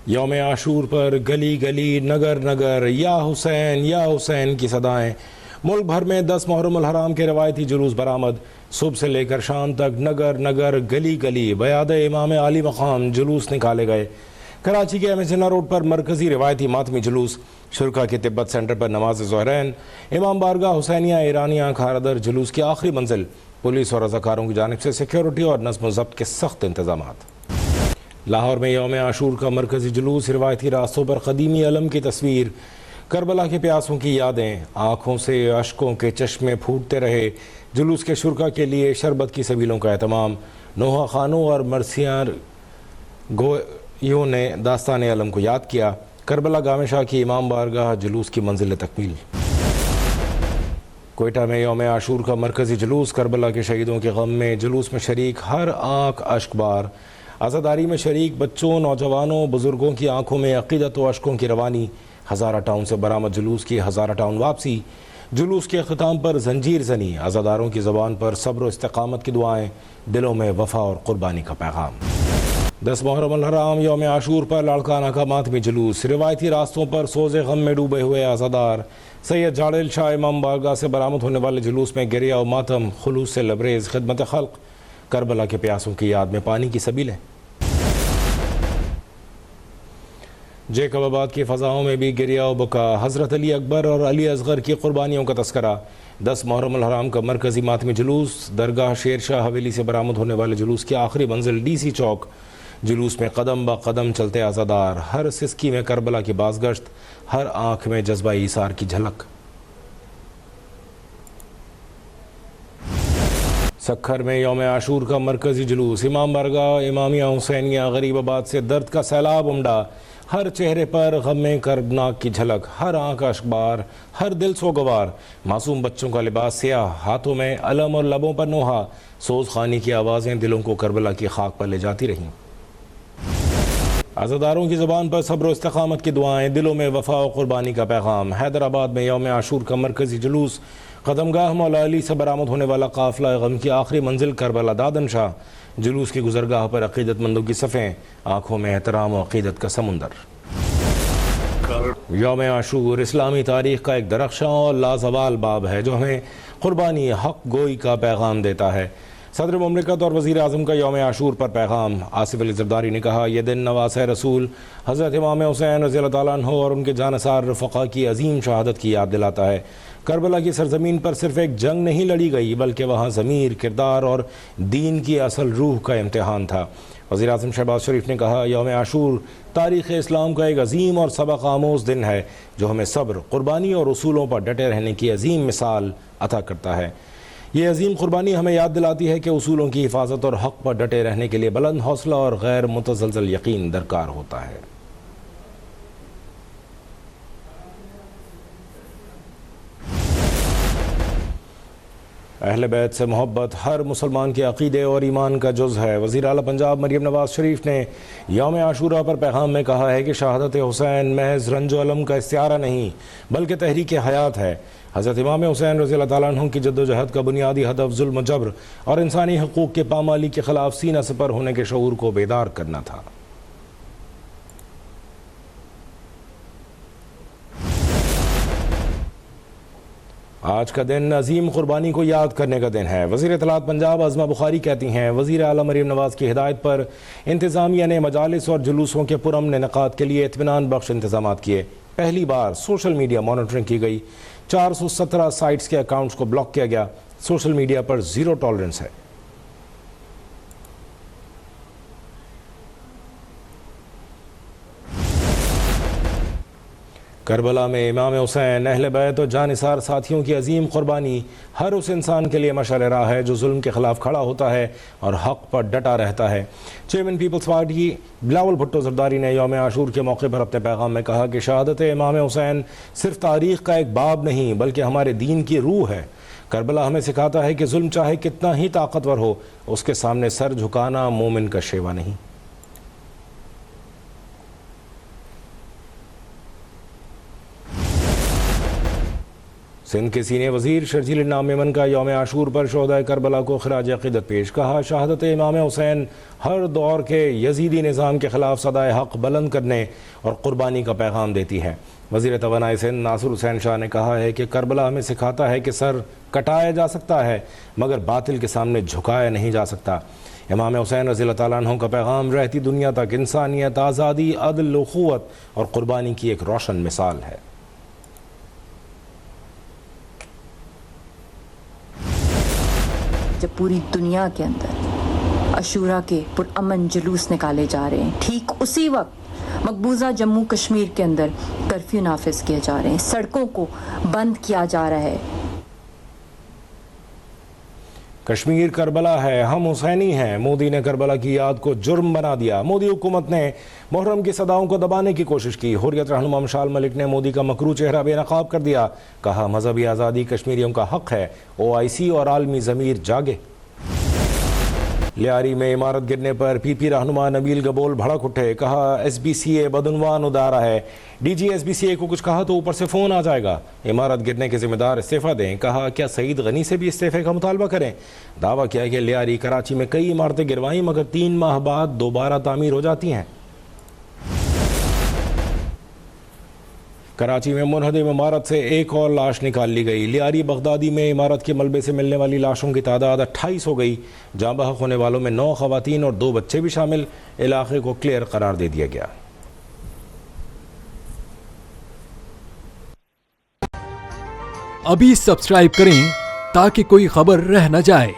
یوم عاشور پر گلی گلی نگر نگر یا حسین کی صدائیں. ملک بھر میں 10 محرم الحرام کے روایتی جلوس برآمد. صبح سے لے کر شام تک نگر نگر گلی گلی بیاد امام عالی مقام جلوس نکالے گئے. کراچی کے MSNR روڈ پر مرکزی روایتی ماتمی جلوس. شرکا کے تبت سینٹر پر نماز ظہرین. امام بارگاہ حسینیہ ایرانیہ کھاردر جلوس کی آخری منزل. پولیس اور رضاکاروں کی جانب سے سیکیورٹی اور نظم و ضبط کے سخت انتظامات. لاہور میں یوم عاشور کا مرکزی جلوس. روایتی راستوں پر قدیمی علم کی تصویر. کربلا کے پیاسوں کی یادیں. آنکھوں سے اشکوں کے چشمے پھوٹتے رہے. جلوس کے شرکا کے لیے شربت کی سبیلوں کا اہتمام. نوحہ خانوں اور مرثیار گویوں نے داستان علم کو یاد کیا. کربلا گام شاہ کی امام بارگاہ جلوس کی منزل تکمیل. کوئٹہ میں یوم عاشور کا مرکزی جلوس. کربلا کے شہیدوں کے غم میں جلوس میں شریک ہر آنکھ اشک بار. عزاداری میں شریک بچوں، نوجوانوں، بزرگوں کی آنکھوں میں عقیدت و اشکوں کی روانی. ہزارہ ٹاؤن سے برآمد جلوس کی ہزارہ ٹاؤن واپسی. جلوس کے اختتام پر زنجیر زنی. عزاداروں کی زبان پر صبر و استقامت کی دعائیں. دلوں میں وفا اور قربانی کا پیغام. 10 محرم الحرام یوم عاشور پر لاڑکانہ کا ماتمی جلوس. روایتی راستوں پر سوز غم میں ڈوبے ہوئے عزادار. سید جاڑل شاہ امام بارگاہ سے برآمد ہونے والے جلوس میں گریہ و ماتم، خلوص سے لبریز خدمت خلق. کربلا کے پیاسوں کی یاد میں پانی کی سبیلیں. جیکب آباد کی فضاؤں میں بھی گریہ و بکا. حضرت علی اکبر اور علی اصغر کی قربانیوں کا تذکرہ. 10 محرم الحرام کا مرکزی ماتمی جلوس. درگاہ شیر شاہ حویلی سے برآمد ہونے والے جلوس کی آخری منزل DC چوک. جلوس میں قدم با قدم چلتے عزادار. ہر سسکی میں کربلا کی بازگشت. ہر آنکھ میں جذبہ ایثار کی جھلک. سکھر میں یوم عاشور کا مرکزی جلوس. امام بارگاہ امامیہ حسینیہ غریب آباد سے درد کا سیلاب امڈا. ہر چہرے پر غم کربناک کی جھلک. ہر آنکھ اشکبار. ہر دل سوگوار. معصوم بچوں کا لباس سیاہ. ہاتھوں میں علم اور لبوں پر نوحہ. سوز خوانی کی آوازیں دلوں کو کربلا کی خاک پر لے جاتی رہیں. عزاداروں کی زبان پر صبر و استقامت کی دعائیں. دلوں میں وفا و قربانی کا پیغام. حیدرآباد میں یوم عاشور کا مرکزی جلوس. قدمگاہ مولا علی سے برآمد ہونے والا قافلہ غم کی آخری منزل کربلا دادن شاہ. جلوس کی گزرگاہ پر عقیدت مندوں کی صفیں. آنکھوں میں احترام و عقیدت کا سمندر. یوم عاشور اسلامی تاریخ کا ایک درخشاں اور لازوال باب ہے جو ہمیں قربانی حق گوئی کا پیغام دیتا ہے. صدر مملکت اور وزیر اعظم کا یوم عاشور پر پیغام. آصف علی زرداری نے کہا یہ دن نواسہ رسول حضرت امام حسین رضی اللہ تعالیٰ عنہ اور ان کے جانثار رفقا کی عظیم شہادت کی یاد دلاتا ہے. کربلا کی سرزمین پر صرف ایک جنگ نہیں لڑی گئی بلکہ وہاں ضمیر، کردار اور دین کی اصل روح کا امتحان تھا. وزیر اعظم شہباز شریف نے کہا یوم عاشور تاریخ اسلام کا ایک عظیم اور سبق آموز دن ہے جو ہمیں صبر، قربانی اور اصولوں پر ڈٹے رہنے کی عظیم مثال عطا کرتا ہے. یہ عظیم قربانی ہمیں یاد دلاتی ہے کہ اصولوں کی حفاظت اور حق پر ڈٹے رہنے کے لیے بلند حوصلہ اور غیر متزلزل یقین درکار ہوتا ہے. اہل بیت سے محبت ہر مسلمان کے عقیدے اور ایمان کا جز ہے. وزیر اعلیٰ پنجاب مریم نواز شریف نے یوم عاشورہ پر پیغام میں کہا ہے کہ شہادت حسین محض رنج و علم کا استعارہ نہیں بلکہ تحریک حیات ہے. حضرت امام حسین رضی اللہ تعالیٰ عنہ کی جد و جہد کا بنیادی ہدف ظلم و جبر اور انسانی حقوق کے پامالی کے خلاف سینہ سپر ہونے کے شعور کو بیدار کرنا تھا. آج کا دن عظیم قربانی کو یاد کرنے کا دن ہے. وزیر اطلاعات پنجاب عظمہ بخاری کہتی ہیں وزیر اعلیٰ مریم نواز کی ہدایت پر انتظامیہ نے مجالس اور جلوسوں کے پرامن انعقاد کے لیے اطمینان بخش انتظامات کیے. پہلی بار سوشل میڈیا مانیٹرنگ کی گئی. 417 سائٹس کے اکاؤنٹس کو بلاک کیا گیا. سوشل میڈیا پر زیرو ٹالرنس ہے. کربلا میں امام حسین، اہل بیت اور جانثار ساتھیوں کی عظیم قربانی ہر اس انسان کے لیے مشعل راہ ہے جو ظلم کے خلاف کھڑا ہوتا ہے اور حق پر ڈٹا رہتا ہے. چیئرمین پیپلز پارٹی بلاول بھٹو زرداری نے یوم عاشور کے موقع پر اپنے پیغام میں کہا کہ شہادت امام حسین صرف تاریخ کا ایک باب نہیں بلکہ ہمارے دین کی روح ہے. کربلا ہمیں سکھاتا ہے کہ ظلم چاہے کتنا ہی طاقتور ہو اس کے سامنے سر جھکانا مومن کا شیوا نہیں. سندھ کے سینئر وزیر شرجیل النام میمن کا یوم عاشور پر شہدائے کربلا کو خراج عقیدت پیش. کہا شہادت امام حسین ہر دور کے یزیدی نظام کے خلاف صدائے حق بلند کرنے اور قربانی کا پیغام دیتی ہے. وزیر توانائی سندھ ناصر حسین شاہ نے کہا ہے کہ کربلا ہمیں سکھاتا ہے کہ سر کٹایا جا سکتا ہے مگر باطل کے سامنے جھکایا نہیں جا سکتا. امام حسین رضی اللہ تعالیٰ عنہ کا پیغام رہتی دنیا تک انسانیت، آزادی، عدل، اخوت اور قربانی کی ایک روشن مثال ہے. جب پوری دنیا کے اندر عاشورہ کے پرامن جلوس نکالے جا رہے ہیں، ٹھیک اسی وقت مقبوضہ جموں کشمیر کے اندر کرفیو نافذ کیے جا رہے ہیں، سڑکوں کو بند کیا جا رہا ہے. کشمیر کربلا ہے، ہم حسینی ہیں. مودی نے کربلا کی یاد کو جرم بنا دیا. مودی حکومت نے محرم کی صداؤں کو دبانے کی کوشش کی. حریت رہنما مشال ملک نے مودی کا مکروہ چہرہ بے نقاب کر دیا. کہا مذہبی آزادی کشمیریوں کا حق ہے. OIC اور عالمی ضمیر جاگے. لیاری میں عمارت گرنے پر PP رہنما نبیل گبول بھڑک اٹھے. کہا SBCA بدعنوان ادارہ ہے. DG SBCA کو کچھ کہا تو اوپر سے فون آ جائے گا. عمارت گرنے کے ذمہ دار استعفیٰ دیں. کہا کیا سعید غنی سے بھی استعفے کا مطالبہ کریں. دعویٰ کیا کہ لیاری کراچی میں کئی عمارتیں گروائیں مگر 3 ماہ بعد دوبارہ تعمیر ہو جاتی ہیں. کراچی میں منہدم عمارت سے ایک اور لاش نکال لی گئی. لیاری بغدادی میں عمارت کے ملبے سے ملنے والی لاشوں کی تعداد 28 ہو گئی. جاں بحق ہونے والوں میں 9 خواتین اور 2 بچے بھی شامل. علاقے کو کلیئر قرار دے دیا گیا. ابھی سبسکرائب کریں تاکہ کوئی خبر رہ نہ جائے.